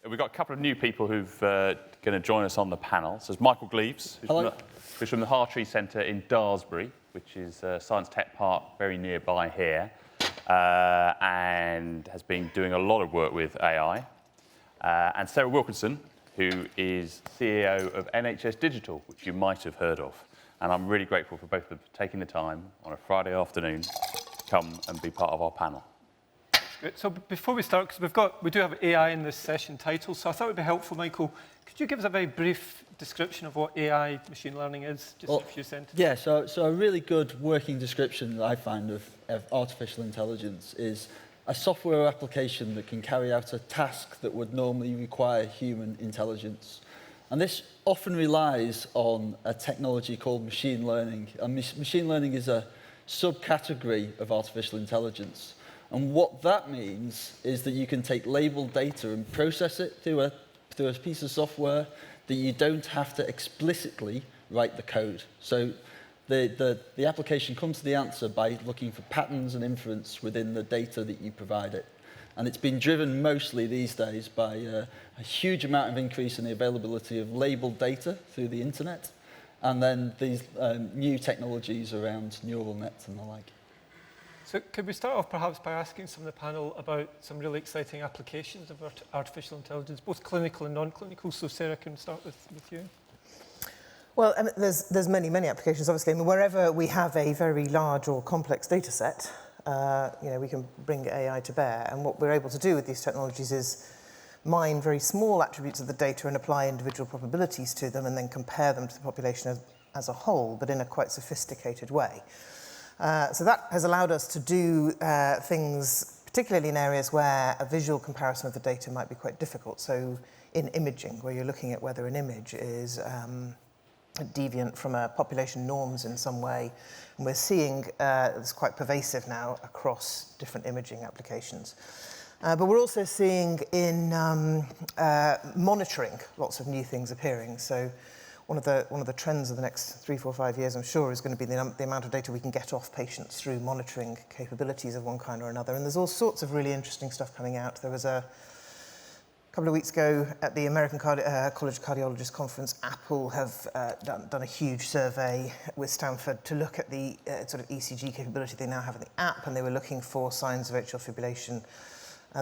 We've got a couple of new people who've going to join us on the panel. So there's Michael Gleaves, who's from the Hartree Centre in Daresbury, which is a science tech park very nearby here, and has been doing a lot of work with AI. And Sarah Wilkinson, who is CEO of NHS Digital, which you might have heard of. And I'm really grateful for both of them for taking the time on a Friday afternoon to come and be part of our panel. Great. So before we start, because we do have AI in this session title, so I thought it would be helpful, Michael, could you give us a very brief description of what AI machine learning is, just in a few sentences? Yeah, so a really good working description that I find of artificial intelligence is a software application that can carry out a task that would normally require human intelligence. And this often relies on a technology called machine learning. And machine learning is a subcategory of artificial intelligence. And what that means is that you can take labeled data and process it through a piece of software that you don't have to explicitly write the code. So the application comes to the answer by looking for patterns and inference within the data that you provide it. And it's been driven mostly these days by a huge amount of increase in the availability of labeled data through the internet, and then these new technologies around neural nets and the like. So could we start off perhaps by asking some of the panel about some really exciting applications of artificial intelligence, both clinical and non-clinical? So Sarah, can we start with you? Well, there's many applications, obviously. I mean, wherever we have a very large or complex data set, we can bring AI to bear. And what we're able to do with these technologies is mine very small attributes of the data and apply individual probabilities to them and then compare them to the population as a whole, but in a quite sophisticated way. So that has allowed us to do things, particularly in areas where a visual comparison of the data might be quite difficult. So in imaging, where you're looking at whether an image is deviant from a population norms in some way. And we're seeing it's quite pervasive now across different imaging applications. But we're also seeing in monitoring lots of new things appearing. So one of the trends of the next 3, 4, 5 years, I'm sure, is going to be the amount of data we can get off patients through monitoring capabilities of one kind or another. And there's all sorts of really interesting stuff coming out. There was a couple of weeks ago at the American College of Cardiologists conference, Apple have done a huge survey with Stanford to look at the sort of ECG capability they now have in the app, and they were looking for signs of atrial fibrillation.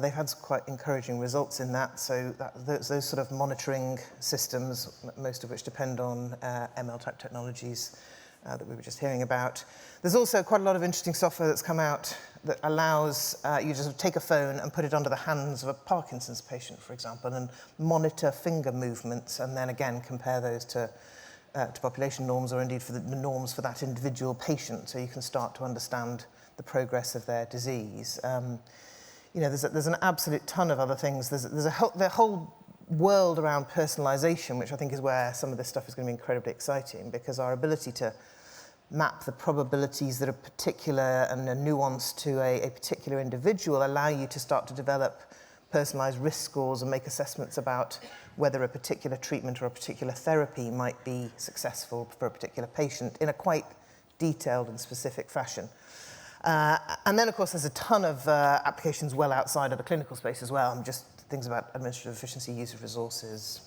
They've had some quite encouraging results in that, so those sort of monitoring systems, most of which depend on ML-type technologies that we were just hearing about. There's also quite a lot of interesting software that's come out that allows you to just take a phone and put it under the hands of a Parkinson's patient, for example, and monitor finger movements, and then again compare those to population norms, or indeed for the norms for that individual patient, so you can start to understand the progress of their disease. There's an absolute ton of other things. There's the whole world around personalization, which I think is where some of this stuff is going to be incredibly exciting, because our ability to map the probabilities that are particular and are nuanced to a particular individual allow you to start to develop personalized risk scores and make assessments about whether a particular treatment or a particular therapy might be successful for a particular patient in a quite detailed and specific fashion. And then, of course, there's a ton of applications well outside of the clinical space as well, just things about administrative efficiency, use of resources,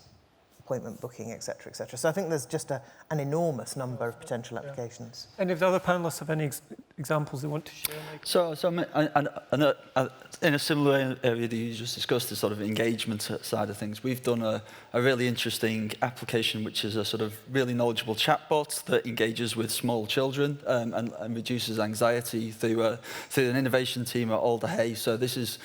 appointment booking, et cetera, et cetera. So I think there's just an enormous number of potential applications. Any of the other panelists have any examples they want to share, Michael? So in a similar area that you just discussed, the sort of engagement side of things, we've done a really interesting application, which is a sort of really knowledgeable chatbot that engages with small children and reduces anxiety through an innovation team at Alder Hey. So this is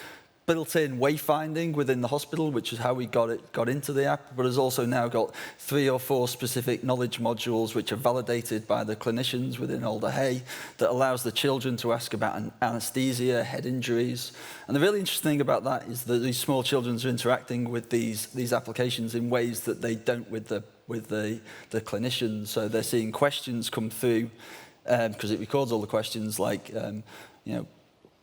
built-in wayfinding within the hospital, which is how we got into the app, but has also now got 3 or 4 specific knowledge modules which are validated by the clinicians within Alder Hey that allows the children to ask about anesthesia, head injuries. And the really interesting thing about that is that these small children are interacting with these applications in ways that they don't with the clinicians. So they're seeing questions come through because it records all the questions, like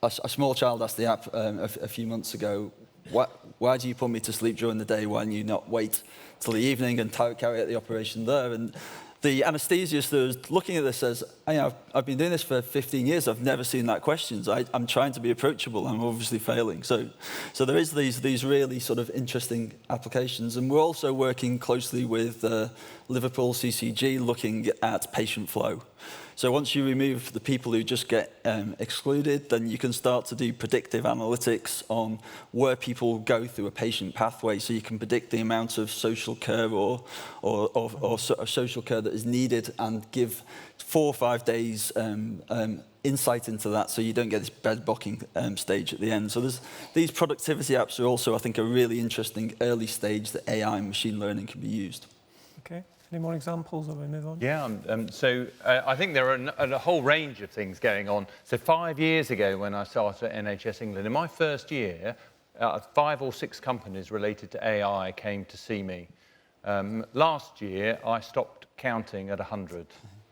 a small child asked the app a few months ago, why do you put me to sleep during the day? Why don't you not wait till the evening and carry out the operation there? And the anaesthesiologist that was looking at this says, I've been doing this for 15 years, I've never seen that question. So I'm trying to be approachable, I'm obviously failing. So there is these really sort of interesting applications. And we're also working closely with Liverpool CCG looking at patient flow. So once you remove the people who just get excluded, then you can start to do predictive analytics on where people go through a patient pathway, so you can predict the amount of social care or social care that is needed and give 4 or 5 days insight into that, so you don't get this bed-bocking stage at the end. So these productivity apps are also, I think, a really interesting early stage that AI and machine learning can be used. Okay. Any more examples, or we move on? Yeah, I think there are a whole range of things going on. So 5 years ago, when I started at NHS England, in my first year, 5 or 6 companies related to AI came to see me. Last year, I stopped counting at 100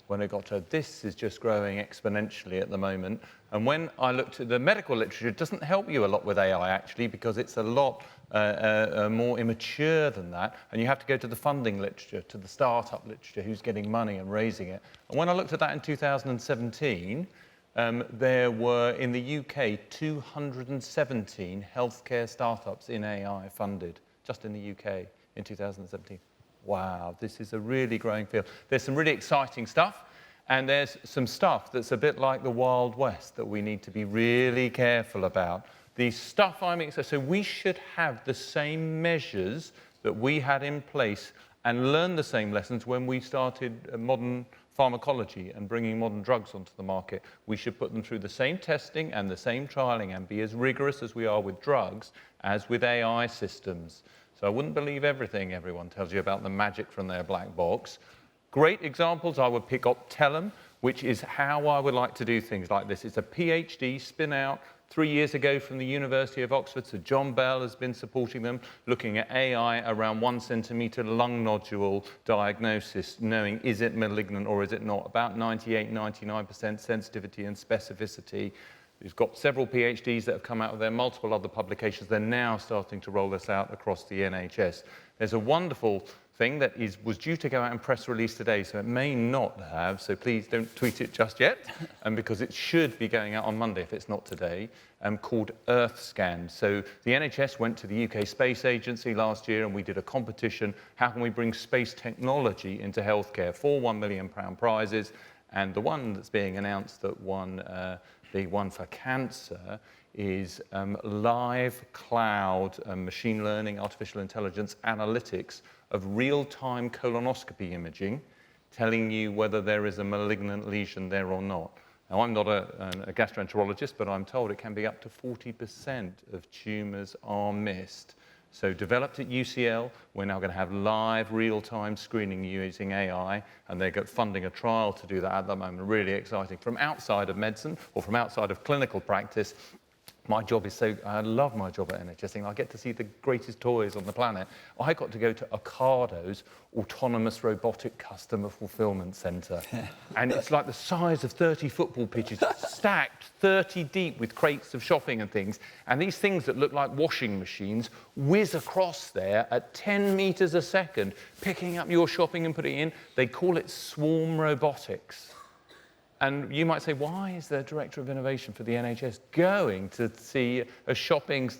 when it got to, this is just growing exponentially at the moment. And when I looked at the medical literature, it doesn't help you a lot with AI, actually, because it's a lot more immature than that. And you have to go to the funding literature, to the startup literature, who's getting money and raising it. And when I looked at that in 2017, there were, in the UK, 217 healthcare startups in AI funded, just in the UK in 2017. Wow, this is a really growing field. There's some really exciting stuff, and there's some stuff that's a bit like the Wild West that we need to be really careful about. The stuff so we should have the same measures that we had in place and learn the same lessons when we started modern pharmacology and bringing modern drugs onto the market. We should put them through the same testing and the same trialing and be as rigorous as we are with drugs as with AI systems. So I wouldn't believe everything everyone tells you about the magic from their black box. Great examples, I would pick Optellum, which is how I would like to do things like this. It's a PhD spin out 3 years ago from the University of Oxford. So John Bell has been supporting them, looking at AI around 1 centimetre lung nodule diagnosis, knowing is it malignant or is it not, about 98, 99% sensitivity and specificity. He's got several PhDs that have come out of there, multiple other publications. They're now starting to roll this out across the NHS. There's a wonderful thing that was due to go out in press release today, so it may not have, so please don't tweet it just yet, because it should be going out on Monday if it's not today, called EarthScan. So the NHS went to the UK Space Agency last year and we did a competition, how can we bring space technology into healthcare, 4 £1 million prizes, and the one that's being announced that won the one for cancer is live cloud machine learning, artificial intelligence analytics of real-time colonoscopy imaging, telling you whether there is a malignant lesion there or not. Now, I'm not a gastroenterologist, but I'm told it can be up to 40% of tumours are missed. So developed at UCL, we're now going to have live real-time screening using AI, and they're funding a trial to do that at the moment. Really exciting. From outside of medicine or from outside of clinical practice, my job is I love my job at NHS. I get to see the greatest toys on the planet. I got to go to Ocado's autonomous robotic customer fulfillment centre. And it's like the size of 30 football pitches, stacked 30 deep with crates of shopping and things. And these things that look like washing machines whiz across there at 10 metres a second, picking up your shopping and putting it in. They call it swarm robotics. And you might say, why is the Director of Innovation for the NHS going to see a shopping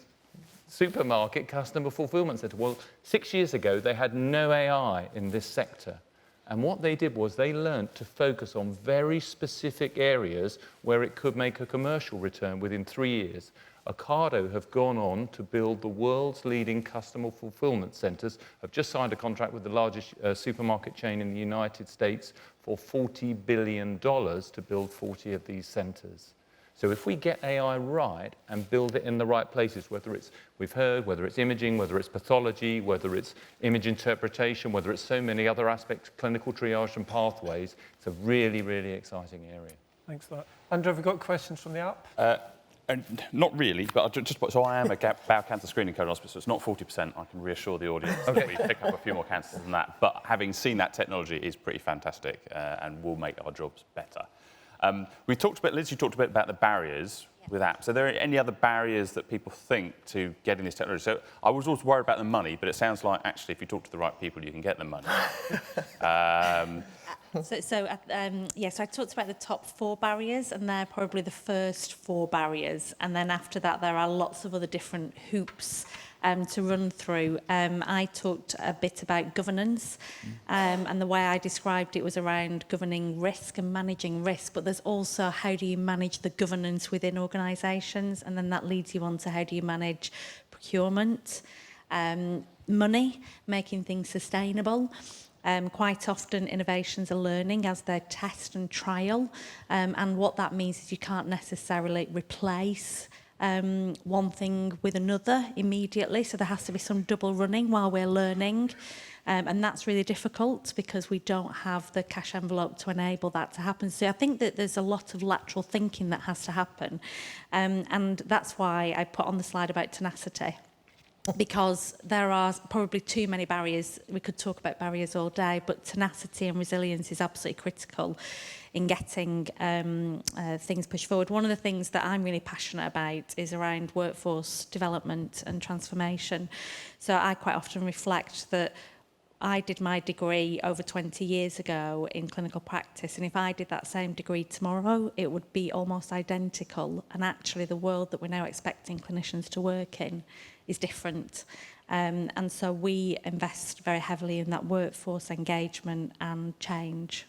supermarket customer fulfillment centre? Well, 6 years ago, they had no AI in this sector. And what they did was they learnt to focus on very specific areas where it could make a commercial return within 3 years. Ocado have gone on to build the world's leading customer fulfillment centres, have just signed a contract with the largest supermarket chain in the United States for $40 billion to build 40 of these centres. So if we get AI right and build it in the right places, whether it's, we've heard, whether it's imaging, whether it's pathology, whether it's image interpretation, whether it's so many other aspects, clinical triage and pathways, it's a really, really exciting area. Thanks for that. Andrew, have we got questions from the app? And not really, but so I am a bowel cancer screening colonoscopist, so it's not 40%. I can reassure the audience that we pick up a few more cancers than that. But having seen that technology is pretty fantastic and will make our jobs better. Liz, you talked a bit about the barriers with apps. Are there any other barriers that people think to getting this technology? So I was always worried about the money, but it sounds like actually if you talk to the right people, you can get the money. So I talked about the top 4 barriers, and they're probably the first 4 barriers. And then after that, there are lots of other different hoops to run through. I talked a bit about governance, and the way I described it was around governing risk and managing risk, but there's also how do you manage the governance within organisations, and then that leads you on to how do you manage procurement, money, making things sustainable. Quite often innovations are learning as they test and trial, and what that means is you can't necessarily replace one thing with another immediately, so there has to be some double running while we're learning, and that's really difficult because we don't have the cash envelope to enable that to happen. So I think that there's a lot of lateral thinking that has to happen, and that's why I put on the slide about tenacity, because there are probably too many barriers. We could talk about barriers all day, but tenacity and resilience is absolutely critical in getting things pushed forward. One of the things that I'm really passionate about is around workforce development and transformation. So I quite often reflect that I did my degree over 20 years ago in clinical practice, and if I did that same degree tomorrow, it would be almost identical. And actually the world that we're now expecting clinicians to work in is different. And so we invest very heavily in that workforce engagement and change.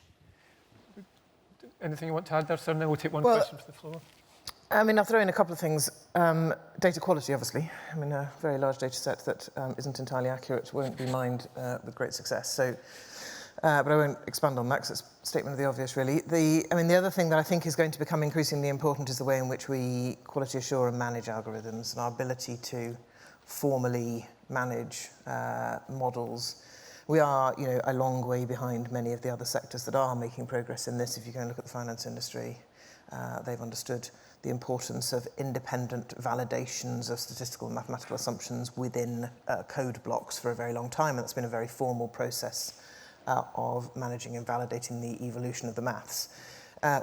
Anything you want to add there, sir? And then we'll take one question from the floor. I mean, I'll throw in a couple of things. Data quality, obviously. I mean, a very large data set that isn't entirely accurate won't be mined with great success. So, but I won't expand on that because it's a statement of the obvious, really. The other thing that I think is going to become increasingly important is the way in which we quality assure and manage algorithms, and our ability to formally manage models. We are, a long way behind many of the other sectors that are making progress in this. If you go and look at the finance industry, they've understood the importance of independent validations of statistical and mathematical assumptions within code blocks for a very long time, and that's been a very formal process of managing and validating the evolution of the maths.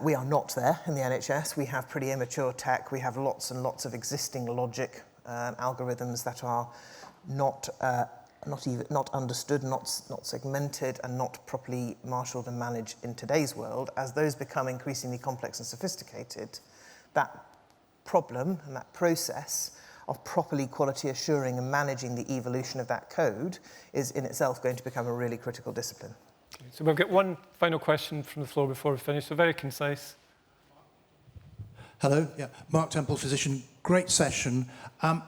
We are not there in the NHS. We have pretty immature tech. We have lots and lots of existing logic algorithms that are not understood, not segmented, and not properly marshalled and managed in today's world. As those become increasingly complex and sophisticated, that problem and that process of properly quality assuring and managing the evolution of that code is in itself going to become a really critical discipline. So we've got one final question from the floor before we finish, so very concise. Hello, Mark Temple, physician. Great session.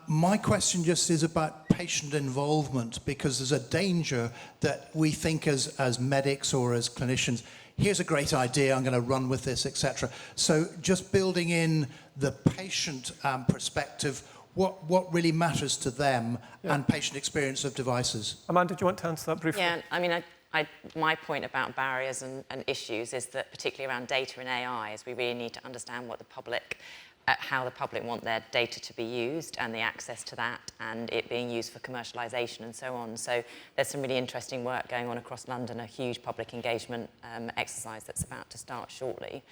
My question just is about patient involvement, because there's a danger that we think as medics or as clinicians, here's a great idea, I'm going to run with this, etc. So just building in the patient perspective, what really matters to them and patient experience of devices. Amanda, do you want to answer that briefly? Yeah, I mean, my point about barriers and issues is that particularly around data and AI is we really need to understand what the public, how the public want their data to be used and the access to that and it being used for commercialisation and so on. So there's some really interesting work going on across London, a huge public engagement exercise that's about to start shortly.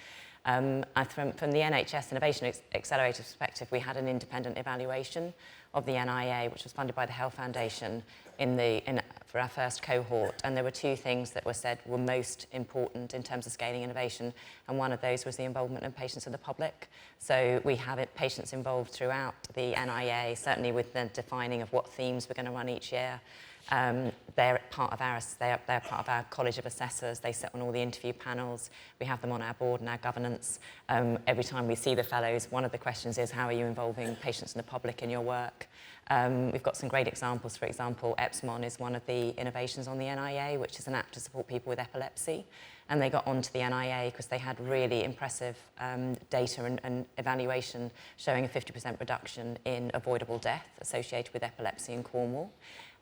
From the NHS Innovation Accelerator perspective, we had an independent evaluation of the NIA, which was funded by the Health Foundation for our first cohort. And there were 2 things that were said were most important in terms of scaling innovation. And one of those was the involvement of patients and the public. So we have patients involved throughout the NIA, certainly with the defining of what themes we're going to run each year. They're part of our College of Assessors. They sit on all the interview panels. We have them on our board and our governance. Every time we see the fellows, one of the questions is, how are you involving patients and the public in your work? We've got some great examples. For example, Epsimon is one of the innovations on the NIA, which is an app to support people with epilepsy. And they got onto the NIA because they had really impressive data and evaluation showing a 50% reduction in avoidable death associated with epilepsy in Cornwall.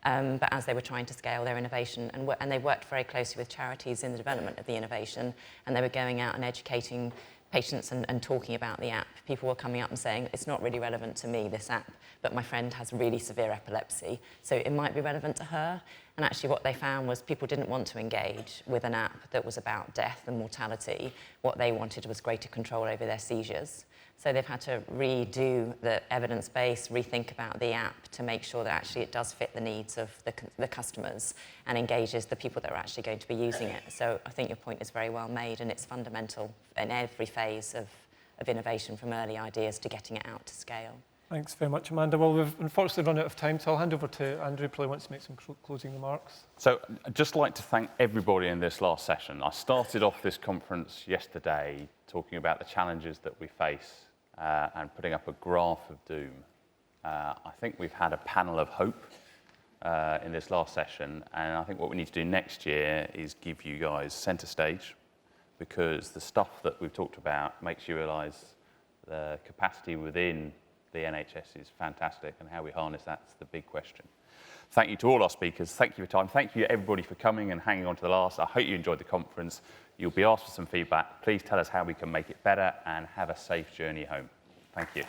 But as they were trying to scale their innovation, and they worked very closely with charities in the development of the innovation, and they were going out and educating patients and talking about the app. People were coming up and saying, it's not really relevant to me, this app, but my friend has really severe epilepsy, so it might be relevant to her. And actually what they found was people didn't want to engage with an app that was about death and mortality. What they wanted was greater control over their seizures. So they've had to redo the evidence base, rethink about the app to make sure that actually it does fit the needs of the customers and engages the people that are actually going to be using it. So I think your point is very well made, and it's fundamental in every phase of innovation, from early ideas to getting it out to scale. Thanks very much, Amanda. Well, we've unfortunately run out of time, so I'll hand over to Andrew, probably wants to make some closing remarks. So I'd just like to thank everybody in this last session. I started off this conference yesterday talking about the challenges that we face and putting up a graph of doom. I think we've had a panel of hope in this last session, and I think what we need to do next year is give you guys centre stage, because the stuff that we've talked about makes you realise the capacity within the NHS is fantastic, and how we harness that's the big question. Thank you to all our speakers. Thank you for your time. Thank you everybody for coming and hanging on to the last. I hope you enjoyed the conference. You'll be asked for some feedback. Please tell us how we can make it better, and have a safe journey home. Thank you.